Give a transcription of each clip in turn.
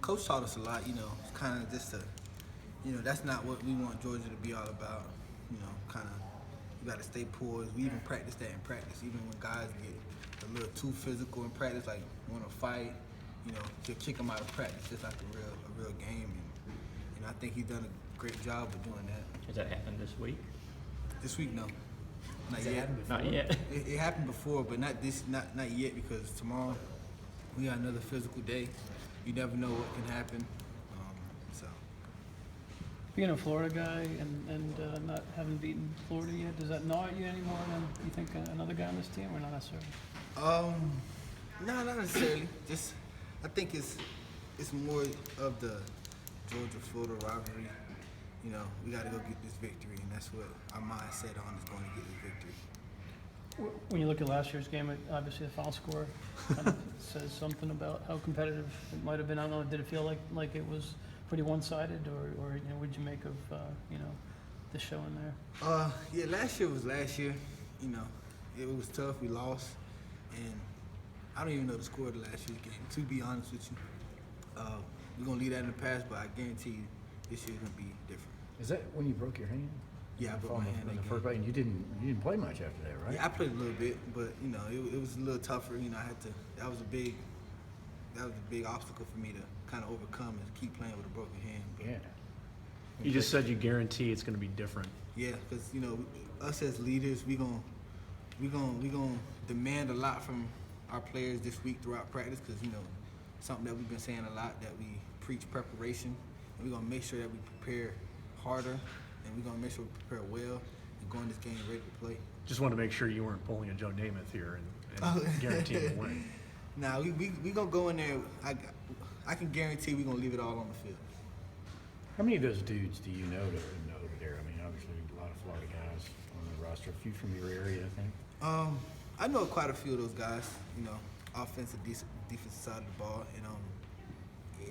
Coach taught us a lot. It's kind of just that's not what we want Georgia to be all about. Kind of you got to stay poised. We even practice that in practice. Even when guys get a little too physical in practice, like want to fight, to kick them out of practice, just like a real game. And I think he's done a great job of doing that. Has that happened this week? This week, no. Not Has it yet. happened before? Not yet. It happened before, but not yet, because tomorrow we got another physical day. You never know what can happen. So Being a Florida guy and not having beaten Florida yet, does that gnaw at you anymore than you think another guy on this team, or not necessarily? No, not necessarily. Just I think it's more of the Georgia-Florida rivalry. We got to go get this victory, and that's what our mindset on is going to get this victory. When you look at last year's game, obviously the final score kind of says something about how competitive it might have been. I don't know, did it feel like it was pretty one-sided, or what did you make of the show in there? Yeah, last year was last year. It was tough. We lost, and I don't even know the score of the last year's game, to be honest with you. We're gonna leave that in the past, but I guarantee you this year's gonna be different. Is that when you broke your hand? Yeah, I broke my hand in the that first game. play, and you didn't play much after that, right? Yeah, I played a little bit, but it was a little tougher. I had to. That was a big obstacle for me to kind of overcome, and keep playing with a broken hand. But, Yeah. You just said you guarantee it's going to be different. yeah, because us as leaders, we gonna demand a lot from our players this week throughout practice, because something that we've been saying a lot, that we preach preparation, and we're gonna make sure that we prepare harder, and we're gonna make sure we prepare well and go in this game ready to play. Just want to make sure you weren't pulling a Joe Namath here and guaranteeing a win. Now we gonna go in there. I can guarantee we're gonna leave it all on the field. How many of those dudes do you know that are know there? I mean, obviously a lot of Florida guys on the roster. A few from your area, I think. I know quite a few of those guys. Offensive, defensive side of the ball, and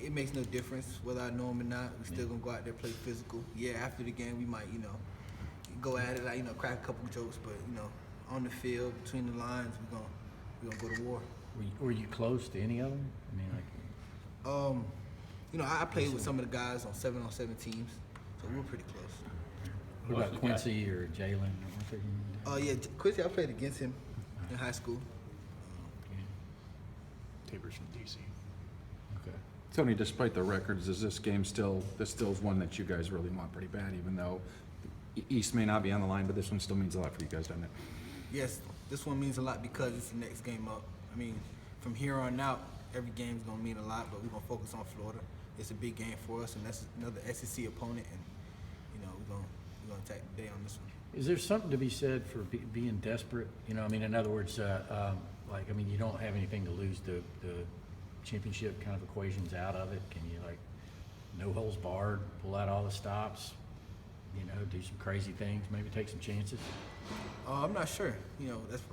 it makes no difference whether I know them or not. We still gonna go out there, play physical. Yeah, after the game we might go at it, like crack a couple jokes, but on the field, between the lines, we gonna go to war. Were you close to any of them? I mean, like. I played with some of the guys on 7-on-7 teams, so we were pretty close. What about Quincy or Jalen? Yeah, Quincy, I played against him in high school. Tabor's from D.C. Okay. Tony, despite the records, is this game still is one that you guys really want pretty bad, even though East may not be on the line, but this one still means a lot for you guys, doesn't it? Yes, this one means a lot because it's the next game up. I mean, from here on out, every game is going to mean a lot, but we're going to focus on Florida. It's a big game for us, and that's another SEC opponent, and we're going to attack the day on this one. Is there something to be said for being desperate? I mean, in other words, you don't have anything to lose. The championship kind of equations out of it. Can you no holds barred, pull out all the stops? Do some crazy things, maybe take some chances. I'm not sure.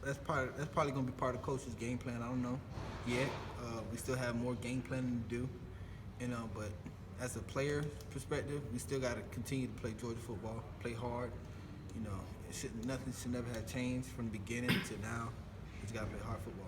That's probably going to be part of coach's game plan. I don't know yet. We still have more game planning to do. But as a player perspective, we still got to continue to play Georgia football, play hard. Nothing should never have changed from the beginning to now. We just got to play hard football.